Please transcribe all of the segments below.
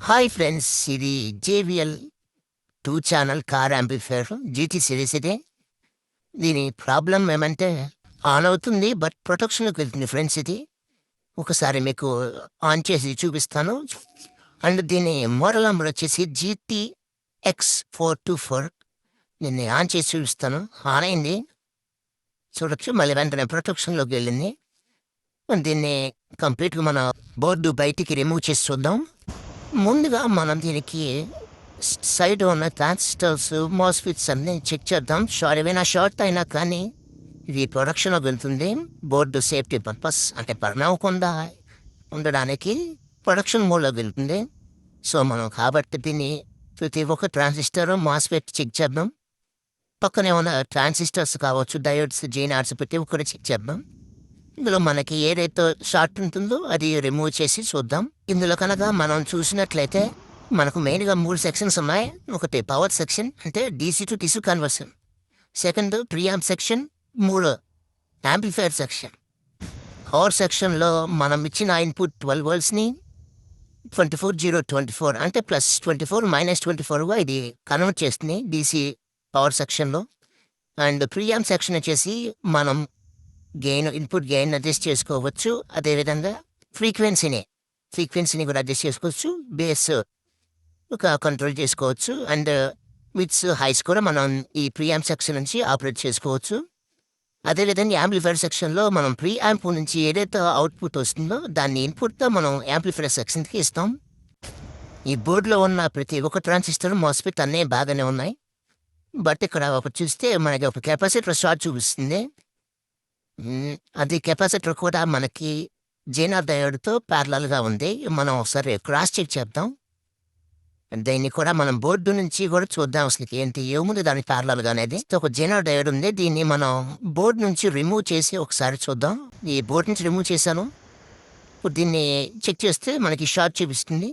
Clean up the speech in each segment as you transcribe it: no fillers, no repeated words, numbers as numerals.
Hi friends, ఇది JVL 2 channel car amplifier GT series ఇది. దీని ప్రాబ్లం ఏమంటే ఆన్ అవుతుంది బట్ ప్రొటెక్షన్‌లోకి వెళ్తుంది ఫ్రెండ్స్ ఇది. ఒకసారి మీకు ఆన్ చేసి చూపిస్తాను. అండ్ దీని మోడల్ నంబర్ వచ్చేసి GTX424. దీన్ని ఆన్ చేసి చూపిస్తాను. ఆన్ అయింది. చూడొచ్చు. మళ్ళీ వెంటనే ప్రొటెక్షన్‌లోకి వెళ్ళింది. దీన్ని కంప్లీట్‌గా మన బోర్డు బయటికి రిమూవ్ చేసి చూద్దాం. ముందుగా మనం దీనికి సైడ్ ఉన్న ట్రాన్సిస్టర్స్, మోస్ఫెట్స్ అన్నీ చెక్ చేద్దాం. ఏవైనా షార్ట్ అయినా కానీ ఇది ప్రొడక్షన్‌లోకి వెళ్తుంది. బోర్డు సేఫ్టీ పర్పస్ అంటే బర్న్ అవ్వకుండా ఉండడానికి ప్రొడక్షన్ మోడ్‌లోకి వెళ్తుంది. సో, మనం కాబట్టి దీన్ని ప్రతి ఒక్క ట్రాన్సిస్టర్, మోస్ఫెట్ చెక్ చేద్దాం. పక్కనే ఉన్న ట్రాన్సిస్టర్స్ కావచ్చు, డయోడ్స్, జీనార్స్ ప్రతి ఒక్కటి చెక్ చేద్దాం. ఇందులో మనకి ఏదైతే షార్ట్ ఉంటుందో అది రిమూవ్ చేసి చూద్దాం. ఇందులో కనుక మనం చూసినట్లయితే మనకు మెయిన్‌గా 3 సెక్షన్స్ ఉన్నాయి. ఒకటి పవర్ సెక్షన్ అంటే DC to TC conversion. Second preamp section. 3 amplifier section. Power సెక్షన్‌లో మనం ఇచ్చిన ఇన్పుట్ 12 వోల్ట్స్‌ని 24 అంటే +24 -24గా ఇది కన్వర్ట్ చేస్తుంది డీసీ పవర్ సెక్షన్‌లో. అండ్ ప్రీయాంప్ సెక్షన్ వచ్చేసి మనం ఇన్పుట్ గెయిన్ అడ్జస్ట్ చేసుకోవచ్చు. అదేవిధంగా ఫ్రీక్వెన్సీని కూడా అడ్జస్ట్ చేసుకోవచ్చు. బేస్ కంట్రోల్ చేసుకోవచ్చు. అండ్ విడ్స్, హైస్ కూడా మనం ఈ ప్రీయాంప్ సెక్షన్ నుంచి ఆపరేట్ చేసుకోవచ్చు. అదేవిధంగా యాంప్లిఫైయర్ సెక్షన్లో మనం ప్రీయాంప్ నుంచి ఏదైతే అవుట్పుట్ వస్తుందో దాన్ని ఇన్పుట్తో మనం యాంప్లిఫైయర్ సెక్షన్కి ఇస్తాం. ఈ బోర్డులో ఉన్న ప్రతి ఒక్క ట్రాన్సిస్టర్, మోస్ఫెట్ అన్నీ బాగానే ఉన్నాయి. బట్ ఇక్కడ చూస్తే మనకి ఒక కెపాసిటర్ షార్ట్ చూపిస్తుంది. అది కెపాసిటర్ కూడా మనకి జీనార్ డయోడ్‌తో ప్యారలల్‌గా ఉంది. మనం ఒకసారి క్రాస్ చెక్ చేద్దాం. దీన్ని కూడా మనం బోర్డు నుంచి కూడా చూద్దాం అసలుకి ఏముంది దానికి ప్యారలల్‌గా అనేది. ఒక జీనార్ డయోడ్ ఉంది. దీన్ని మనం బోర్డు నుంచి రిమూవ్ చేసి ఒకసారి చూద్దాం. ఈ బోర్డు నుంచి రిమూవ్ చేశాను. ఇప్పుడు దీన్ని చెక్ చేస్తే మనకి షార్ట్ చూపిస్తుంది.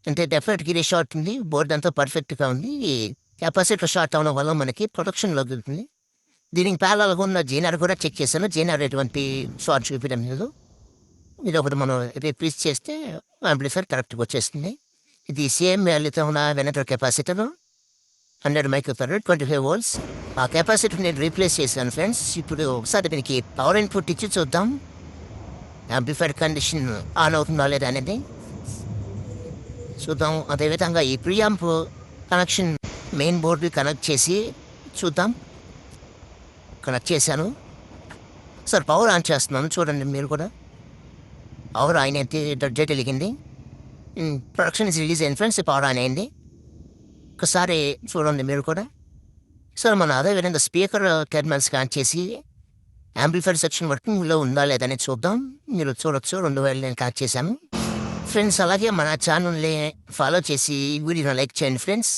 అంటే డెఫినెట్‌గా ఇది షార్ట్ ఉంది. బోర్డు అంతా పర్ఫెక్ట్‌గా ఉంది. ఈ కెపాసిటర్ షార్ట్ అవ్వడం వల్ల మనకి ప్రొడక్షన్‌లోకి వెళ్తుంది. దీనికి ప్యారలల్‌గా ఉన్న జీనార్ కూడా చెక్ చేశాను. జీనార్ ఎటువంటి షార్ట్ చూపించడం లేదు. ఇది ఒకటి మనం రీప్లేస్ చేస్తే యాంప్లిఫైయర్ కరెక్ట్‌గా వచ్చేస్తుంది. ఇది సేమ్ వాల్యూతో ఉన్న వెనక కెపాసిటర్ 100 మైక్రోఫారడ్ 25 వోల్ట్స్. ఆ కెపాసిటర్ నేను రీప్లేస్ చేశాను ఫ్రెండ్స్. ఇప్పుడు ఒకసారి దీనికి పవర్ ఇన్పుట్ ఇచ్చి చూద్దాం. యాంప్లిఫైయర్ కండిషన్ ఆన్ అవుతుందా లేదా అనేది చూద్దాం. అదేవిధంగా ఈ ప్రీయాంప్ కనెక్షన్ మెయిన్ బోర్డు కనెక్ట్ చేసి చూద్దాం. కనెక్ట్ చేశాను. సార్ పవర్ ఆన్ చేస్తున్నాను చూడండి మీరు కూడా. పవర్ ఆన్ అయితే డెట్ వెలిగింది. ప్రొడక్షన్ ఇస్ రిలీజ్ అయింది ఫ్రెండ్స్. పవర్ ఆన్ అయింది. ఒకసారి చూడండి మీరు కూడా. సార్ మనం అదేవిధంగా స్పీకర్ టెర్మినల్స్ కనెక్ట్ చేసి యాంప్లిఫైయర్ సెక్షన్ వర్కింగ్లో ఉందా లేదని చూద్దాం. మీరు చూడొచ్చు 2 వైర్లు నేను కనెక్ట్ చేశాను ఫ్రెండ్స్. అలాగే మన ఛానల్ని ఫాలో చేసి వీడియోని లైక్ చేయండి ఫ్రెండ్స్.